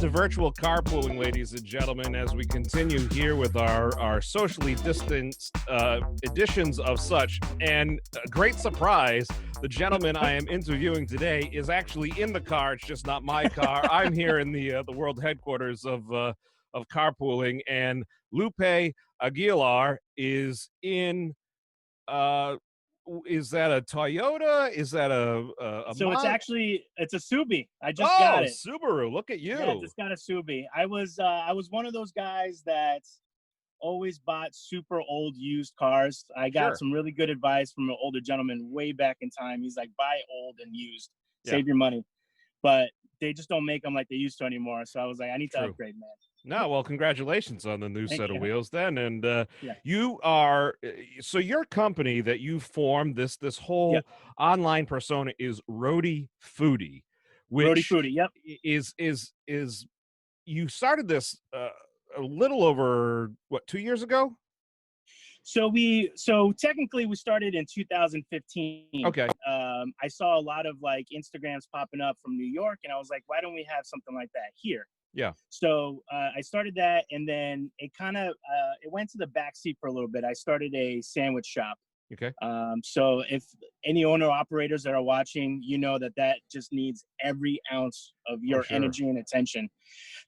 to virtual carpooling, ladies and gentlemen, as we continue here with our socially distanced editions of such. And a great surprise, the gentleman I am interviewing today is actually in the car. It's just not my car. I'm here in the world headquarters of carpooling, and Lupe Aguilar is in. Is that a Toyota? Is that a So it's Mazda? it's a Subi. I just got Oh, it. Subaru! Look at Yeah, you. just got a Subi. I was one of those guys that always bought super old used cars. I got Sure. some really good advice from an older gentleman way back in time. He's like, buy old and used, Yeah. save your money. But they just don't make them like they used to anymore. So I was like, I need to True. upgrade, man. No, well, congratulations on the new Thank set of you. wheels then. And Yeah. you are so your company that you formed, this Yep. whole online persona is Rhody Foody, Rhody which Foody. Yep. is you started this a little over what, 2 years ago? So technically we started in 2015. Okay. I saw a lot of like Instagrams popping up from New York, and I was like, why don't we have something like that here? Yeah. So I started that, and then it kind of it went to the backseat for a little bit. I started a sandwich shop. Okay. So if any owner operators that are watching, you know that just needs every ounce of your sure. energy and attention.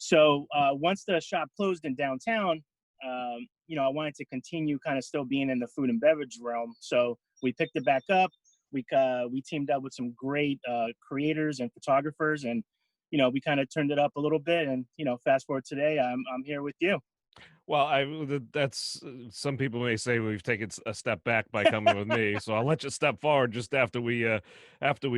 So once the shop closed in downtown, I wanted to continue kind of still being in the food and beverage realm. So we picked it back up. We teamed up with some great creators and photographers, and we kind of turned it up a little bit. And fast forward today, I'm here with you. Well, that's some people may say we've taken a step back by coming with me, so I'll let you step forward just after we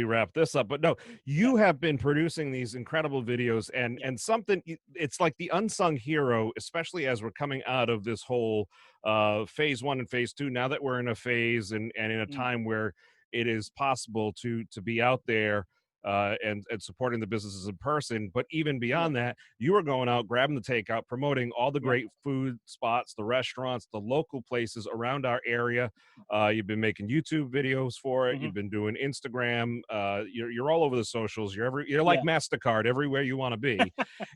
wrap this up. But no, Yeah. you have been producing these incredible videos, and Yeah. and something it's like the unsung hero, especially as we're coming out of this whole phase one and phase two. Now that we're in a phase and in a Mm. time where it is possible to be out there. And supporting the businesses in person, but even beyond that, you are going out, grabbing the takeout, promoting all the Yeah. great food spots, the restaurants, the local places around our area. You've been making YouTube videos for it. Hmm. You've been doing Instagram. You're all over the socials. You're like Yeah. MasterCard everywhere you want to be.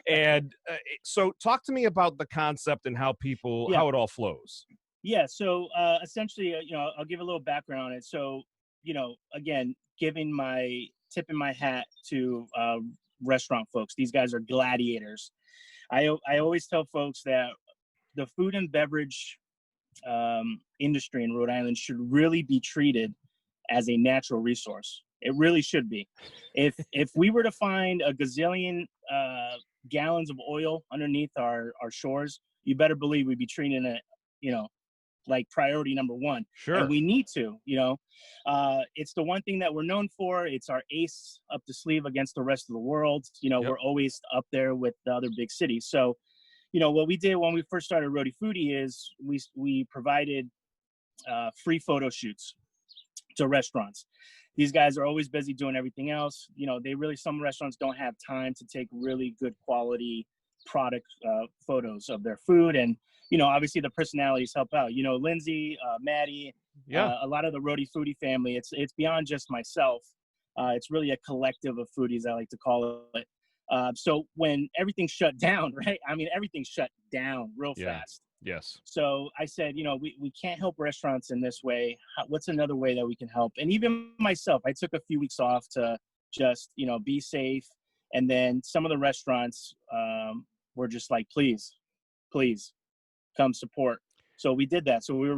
And so, talk to me about the concept and how Yeah. how it all flows. Yeah. So essentially, I'll give a little background on it. So, again, tipping my hat to restaurant folks. These guys are gladiators. I always tell folks that the food and beverage industry in Rhode Island should really be treated as a natural resource. It really should be. If we were to find a gazillion gallons of oil underneath our shores, you better believe we'd be treating it, like priority number one. Sure. And we need to, it's the one thing that we're known for. It's our ace up the sleeve against the rest of the world. Yep. We're always up there with the other big cities. So, what we did when we first started Rhody Foody is we provided free photo shoots to restaurants. These guys are always busy doing everything else. Some restaurants don't have time to take really good quality product photos of their food. And obviously the personalities help out. Lindsay, Maddie, a lot of the Rhody Foody family. It's beyond just myself. It's really a collective of foodies, I like to call it. So when everything shut down, right? I mean, everything shut down real fast. Yes. So I said, we can't help restaurants in this way. What's another way that we can help? And even myself, I took a few weeks off to just, be safe. And then some of the restaurants were just like, please come support. So we did that. So we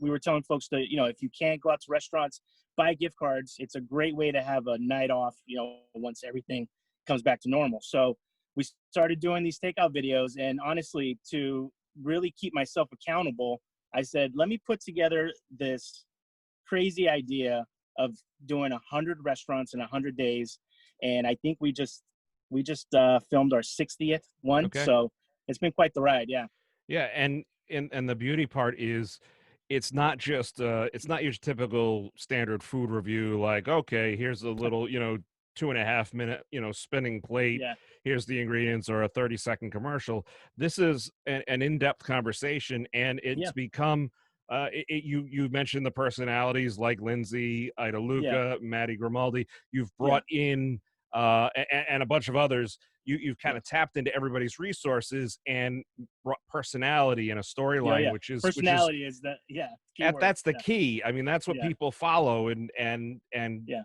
were telling folks to, if you can't go out to restaurants, buy gift cards. It's a great way to have a night off, once everything comes back to normal. So we started doing these takeout videos, and honestly, to really keep myself accountable, I said, let me put together this crazy idea of doing 100 restaurants in 100 days. And I think we just filmed our 60th one. Okay. So it's been quite the ride. Yeah. Yeah, and the beauty part is it's not just it's not your typical standard food review like, okay, here's a little, 2.5 minute, spinning plate. Yeah. Here's the ingredients, or a 30-second commercial. This is an in-depth conversation, and it's become you mentioned the personalities like Lindsay, Ida Luca, Maddie Grimaldi. You've brought in and a bunch of others. You've kind of tapped into everybody's resources and brought personality and a storyline, which is personality is the keyword. that's the key. I mean, that's what people follow, and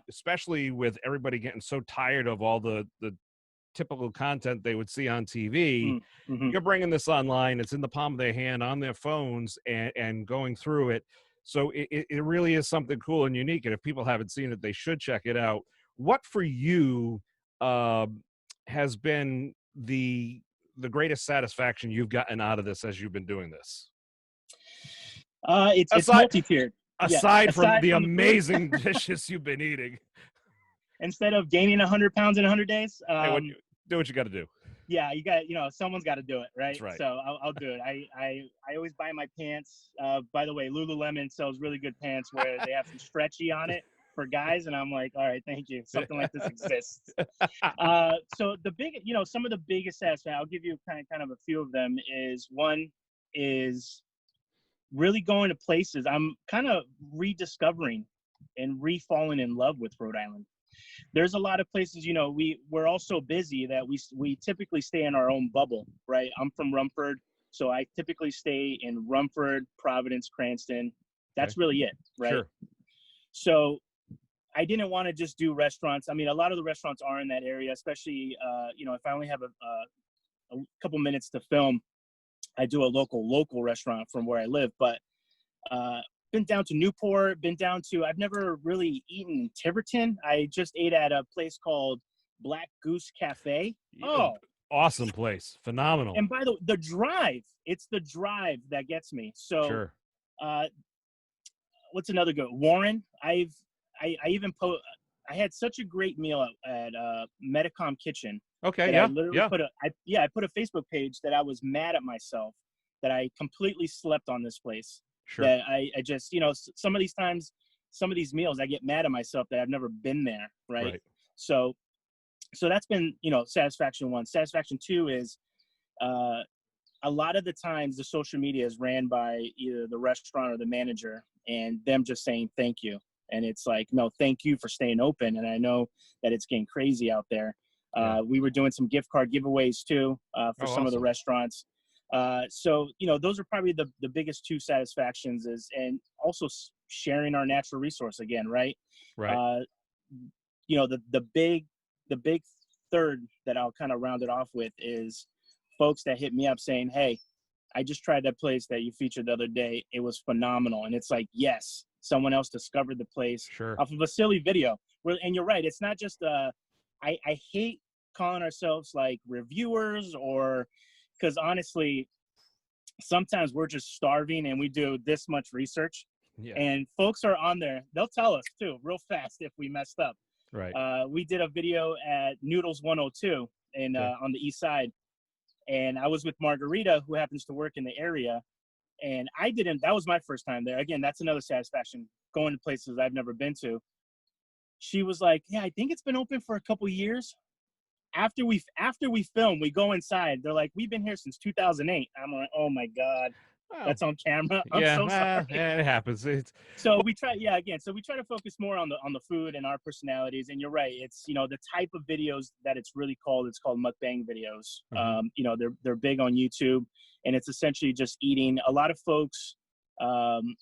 especially with everybody getting so tired of all the typical content they would see on TV. You're bringing this online. It's in the palm of their hand on their phones and going through it. So it really is something cool and unique. And if people haven't seen it, they should check it out. What for you has been the greatest satisfaction you've gotten out of this as you've been doing this? It's multi-tiered. Aside from the amazing dishes you've been eating. Instead of gaining 100 pounds in 100 days. Do what you got to do. Yeah, you got, someone's got to do it, right? That's right. So I'll do it. I always buy my pants. By the way, Lululemon sells really good pants where they have some stretchy on it for guys, and I'm like, all right, thank you. Something like this exists. So the big, some of the biggest satisfaction, I'll give you kind of a few of them. One is really going to places. I'm kind of rediscovering and re-falling in love with Rhode Island. There's a lot of places, we're all so busy that we typically stay in our own bubble, right? I'm from Rumford, so I typically stay in Rumford, Providence, Cranston. That's really it, right? Sure. So I didn't want to just do restaurants. I mean, a lot of the restaurants are in that area, especially, if I only have a couple minutes to film, I do a local restaurant from where I live. But been down to Newport, I've never really eaten in Tiverton. I just ate at a place called Black Goose Cafe. Oh, awesome place. Phenomenal. And by the drive, it's the drive that gets me. So, sure. What's another good? Warren. I had such a great meal at Medicom Kitchen. Okay. Yeah. I put a Facebook page that I was mad at myself that I completely slept on this place. Sure. That I just, some of these times, some of these meals, I get mad at myself that I've never been there. Right. So that's been, satisfaction one. Satisfaction two is a lot of the times the social media is ran by either the restaurant or the manager and them just saying, thank you. And it's like, no, thank you for staying open. And I know that it's getting crazy out there. We were doing some gift card giveaways too for some of the restaurants. So, those are probably the biggest two satisfactions and also sharing our natural resource again, right? Right. The big third that I'll kind of round it off with is folks that hit me up saying, hey, I just tried that place that you featured the other day. It was phenomenal. And it's like, yes, someone else discovered the place off of a silly video. And you're right. It's not just, I hate calling ourselves like reviewers because honestly, sometimes we're just starving and we do this much research and folks are on there. They'll tell us too, real fast if we messed up. Right. We did a video at Noodles 102 on the east side. And I was with Margarita, who happens to work in the area. And that was my first time there. Again, that's another satisfaction, going to places I've never been to. She was like, yeah, I think it's been open for a couple years. After we film, we go inside. They're like, we've been here since 2008. I'm like, oh my God, that's on camera. I'm so sorry. It happens. So we try to focus more on the food and our personalities. And you're right. It's, the type of videos that it's called mukbang videos. Mm-hmm. They're big on YouTube, and it's essentially just eating. A lot of folks, kind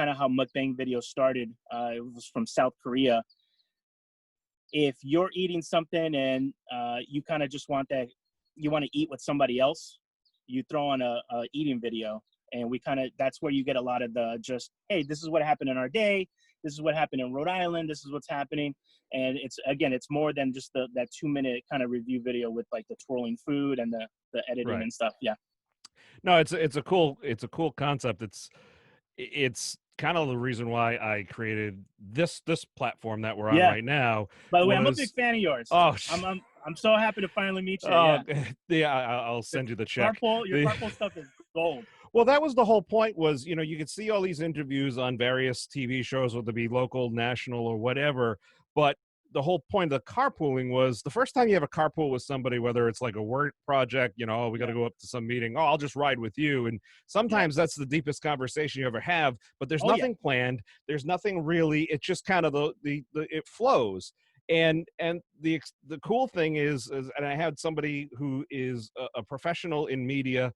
of how mukbang videos started. It was from South Korea. If you're eating something and you kind of just want to eat with somebody else, you throw on a eating video, and that's where you get a lot of the just, hey, this is what happened in our day. This is what happened in Rhode Island. This is what's happening. And it's more than just that 2-minute kind of review video with like the twirling food and the editing and stuff. Yeah. No, it's a cool concept. It's kind of the reason why I created this platform that we're on right now. By the way, I'm a big fan of yours. Oh, I'm so happy to finally meet you. I'll send you the check. Your carpool stuff is gold. Well, that was the whole point was, you could see all these interviews on various TV shows, whether it be local, national, or whatever. But the whole point of the carpooling was the first time you have a carpool with somebody, whether it's like a work project, we got to go up to some meeting. Oh, I'll just ride with you. And sometimes that's the deepest conversation you ever have, but there's nothing planned. There's nothing really, it's just kind of it flows. And the cool thing is, and I had somebody who is a professional in media.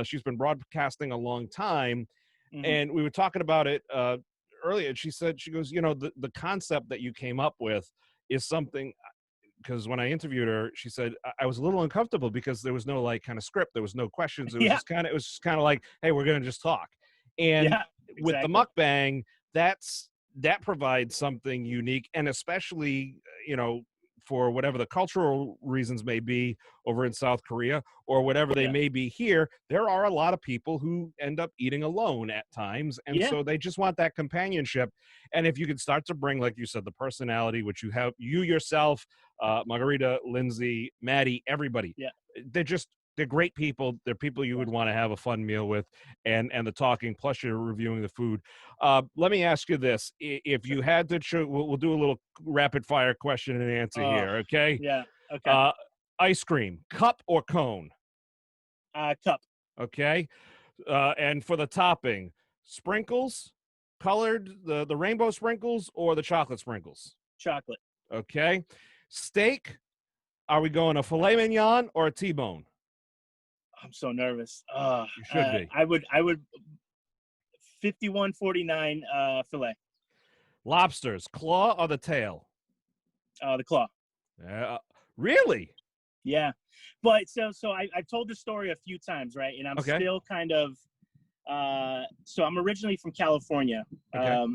She's been broadcasting a long time, Hmm. and we were talking about it earlier. And she goes, the concept that you came up with is something. Because when I interviewed her, she said I was a little uncomfortable because there was no like kind of script, there was no questions. Yeah, It was just kind of like, hey, we're gonna just talk. And yeah, with the exactly. mukbang, that provides something unique, and especially for whatever the cultural reasons may be over in South Korea or whatever they Yeah, may be here, there are a lot of people who end up eating alone at times, and yeah, so they just want that companionship. And if you could start to bring, like you said, the personality, which you have, you yourself, Margarita, Lindsay, Maddie, everybody. yeah. They're great people. They're people you Yeah. would want to have a fun meal with, and the talking. Plus, you're reviewing the food. Let me ask you this: if Sure. you had to, we'll do a little rapid fire question and answer Oh, here. Okay. yeah. Okay. Uh, Ice cream, cup or cone? Cup. Okay. And for the topping, sprinkles, colored, the rainbow sprinkles or the chocolate sprinkles? Chocolate. Okay. Steak, are we going a filet mignon or a T-bone? I'm so nervous. You should be. I would 5149 fillet. Lobsters, claw or the tail? The claw. Uh, really? Yeah. But so I've told this story a few times, right? And I'm Okay. still kind of so I'm originally from California. Okay.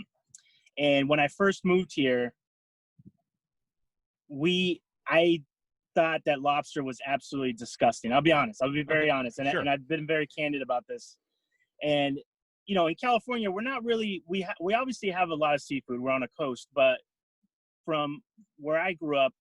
And when I first moved here, I thought that lobster was absolutely disgusting. I'll be honest. I'll be Okay. very honest. Sure. And I've been very candid about this. And in California, we're not really we obviously have a lot of seafood. We're on a coast, but from where I grew up,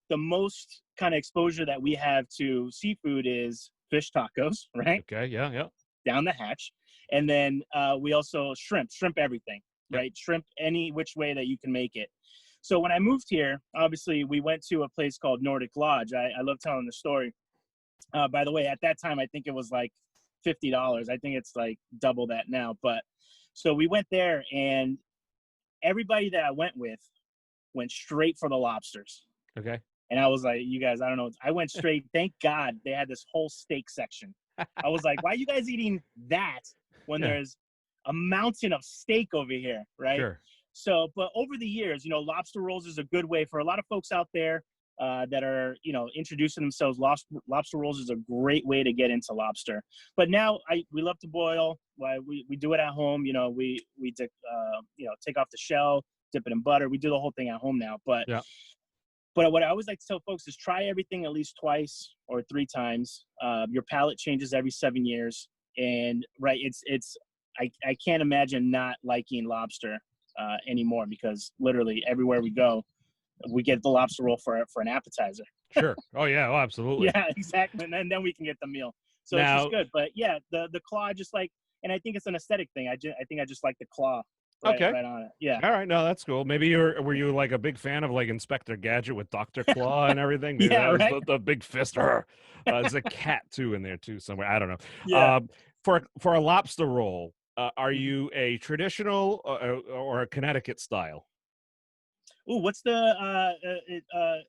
the most kind of exposure that we have to seafood is fish tacos, right? Okay. Yeah. Yeah. Down the hatch. And then we also shrimp everything, Yep. right? Shrimp any which way that you can make it. So when I moved here, obviously we went to a place called Nordic Lodge. I love telling the story. By the way, at that time, I think it was like $50. I think it's like double that now. But so we went there, and everybody that I went with went straight for the lobsters. Okay. And I was like, you guys, I don't know. I went straight. Thank God they had this whole steak section. I was like, why are you guys eating that when Yeah. there's a mountain of steak over here, right? Sure. So, but over the years, lobster rolls is a good way for a lot of folks out there that are, introducing themselves. Lobster rolls is a great way to get into lobster. But now we love to boil. We do it at home. We take off the shell, dip it in butter. We do the whole thing at home now. But Yeah. what I always like to tell folks is try everything at least twice or three times. Your palate changes every 7 years, and right, I can't imagine not liking lobster anymore, because literally everywhere we go, we get the lobster roll for an appetizer. Sure. Oh yeah. Oh, absolutely. Yeah, exactly, and then we can get the meal. So it's Now, just good. But yeah, the claw, just like, and I think it's an aesthetic thing. I think I just like the claw okay. right on it. Yeah. All right, no, that's cool. Maybe were you like a big fan of like Inspector Gadget with Dr. Claw and everything? Maybe Yeah, that was right. the big fist. There's a cat too in there too somewhere. I don't know. Yeah. For a lobster roll, are Mhm. you a traditional or a Connecticut style? Ooh, what's the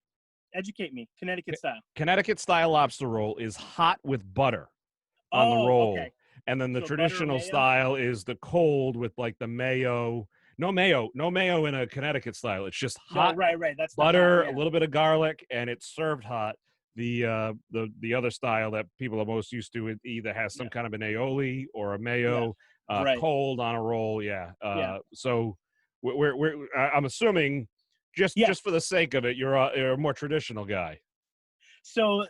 educate me? Connecticut style. Connecticut style lobster roll is hot with butter on the Oh, okay. roll, and then the So butter or traditional mayo? style is the cold with like the mayo. No mayo in a Connecticut style. It's just No, hot right. That's the hot. butter, a Yeah, little bit of garlic, and it's served hot. The other style that people are most used to, it either has some yeah, kind of an aioli or a yeah. mayo, Right. cold on a roll. Yeah. Yeah, So I'm assuming yeah. just for the sake of it, you're a more traditional guy. So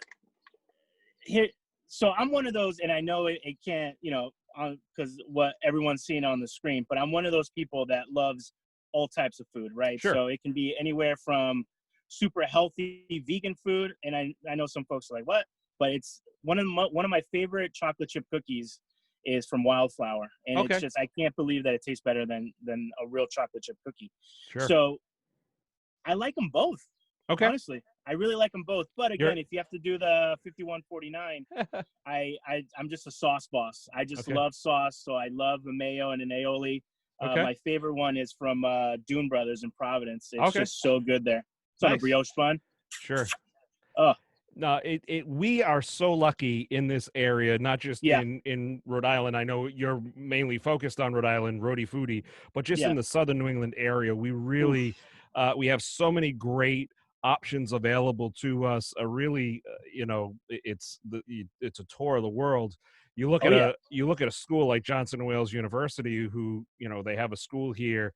here, so I'm one of those, and I know it can't, because what everyone's seeing on the screen, but I'm one of those people that loves all types of food, right? Sure. So it can be anywhere from super healthy vegan food, and I know some folks are like, what? But it's one of my favorite chocolate chip cookies is from Wildflower, and it's Okay. just, I can't believe that it tastes better than a real chocolate chip cookie. Sure. So I like them both. Okay. Honestly, I really like them both. But You're again, if you have to do the 5149, I'm just a sauce boss. I just okay. love sauce, so I love the mayo and an aioli. Okay. My favorite one is from Dune Brothers in Providence. It's Okay. just so good there. It's on a Nice. brioche bun. Sure. Oh, No, we are so lucky in this area, not just yeah. in Rhode Island. I know you're mainly focused on Rhode Island, Rhody Foody, but just in Yeah. the southern New England area, we really Oof. we have so many great options available to us. Really, it's a tour of the world. Oh, yeah. You look at a school like Johnson and Wales University, who they have a school here,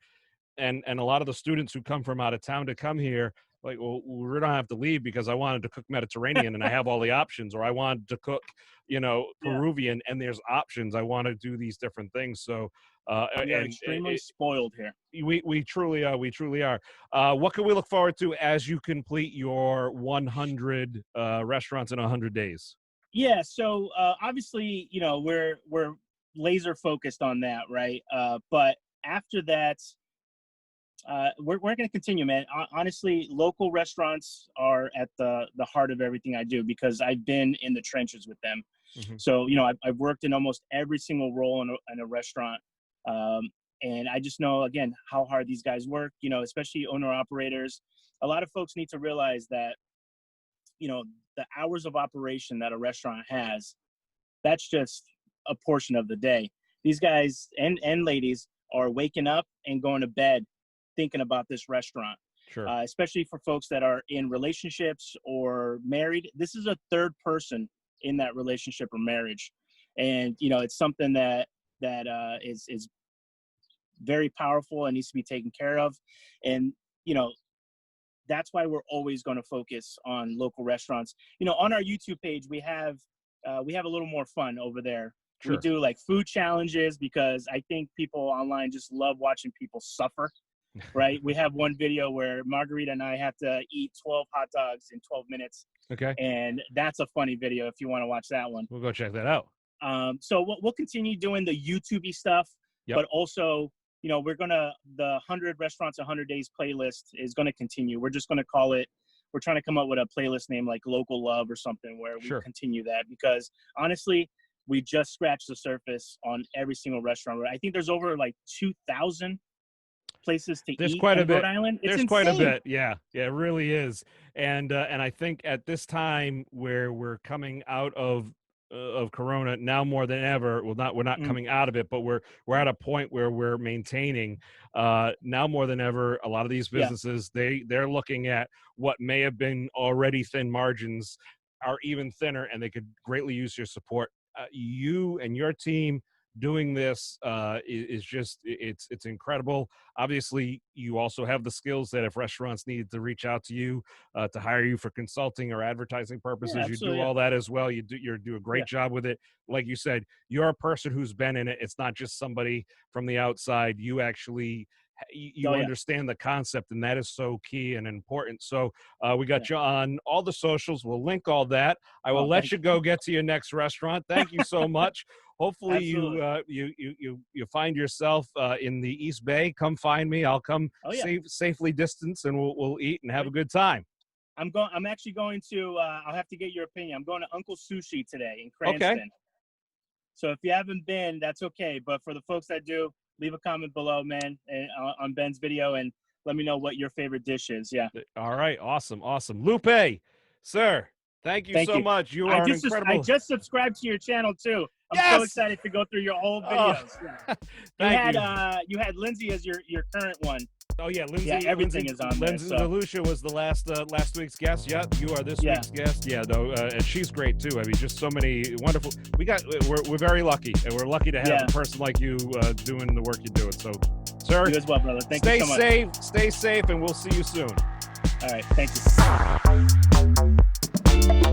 and a lot of the students who come from out of town to come here, like, well, we don't have to leave because I wanted to cook Mediterranean and I have all the options, or I wanted to cook Yeah. Peruvian and there's options. I want to do these different things. So We are extremely spoiled here. we truly are. What can we look forward to as you complete your 100 restaurants in 100 days? Yeah. So obviously, we're laser focused on that, right? But after that, we're going to continue, man. Honestly, local restaurants are at the heart of everything I do because I've been in the trenches with them. Mhm. So, I've worked in almost every single role in a restaurant. And I just know, again, how hard these guys work, especially owner operators. A lot of folks need to realize that, the hours of operation that a restaurant has, that's just a portion of the day. These guys and ladies are waking up and going to bed thinking about this restaurant, Sure. especially for folks that are in relationships or married. This is a third person in that relationship or marriage, and it's something that is very powerful and needs to be taken care of. And that's why we're always going to focus on local restaurants. On our YouTube page, we have a little more fun over there. Sure. We do like food challenges because I think people online just love watching people suffer. Right. We have one video where Margarita and I have to eat 12 hot dogs in 12 minutes. Okay. And that's a funny video if you want to watch that one. We'll go check that out. So we'll continue doing the YouTube-y stuff, Yep. but also, the 100 Restaurants, 100 Days playlist is going to continue. We're just going to call it, we're trying to come up with a playlist name like Local Love or something where we Sure. continue that because honestly, we just scratched the surface on every single restaurant. I think there's over like 2,000 places to There's eat quite a in bit. Rhode Island. It's There's insane. quite a bit. Yeah, it really is. And I think at this time where we're coming out of Corona now more than ever, we're not coming out of it, but we're at a point where we're maintaining now more than ever. A lot of these businesses, they're looking at what may have been already thin margins are even thinner, and they could greatly use your support. You and your team doing this is just it's incredible. Obviously, you also have the skills that if restaurants needed to reach out to you to hire you for consulting or advertising purposes, you do all that as well. You do a great job with it. Like you said, you're a person who's been in it. It's not just somebody from the outside. You actually understand the concept, and that is so key and important. So we got you on all the socials. We'll link all that. I will let you go get to your next restaurant. Thank you so much. Hopefully you find yourself in the East Bay. Come find me. I'll come safely distance, and we'll eat and have a good time. I'm actually going to. I'll have to get your opinion. I'm going to Uncle Sushi today in Cranston. Okay. So if you haven't been, that's okay. But for the folks that do, leave a comment below, man, on Ben's video, and let me know what your favorite dish is. Yeah. All right. Awesome. Lupe, sir, thank you so much. You are incredible. I just subscribed to your channel too. I'm so excited to go through your old videos. You had Lindsay as your current one. Oh yeah, Lindsay. Yeah, everything is on Lindsay there. So. Lucia was the last week's guest. Yep, you are this week's guest. Yeah, though, and she's great too. I mean, just so many wonderful. We're very lucky, and we're lucky to have a person like you doing the work you're doing. So, sir, you as well, brother. Thank you so much. Stay safe, and we'll see you soon. All right, thank you.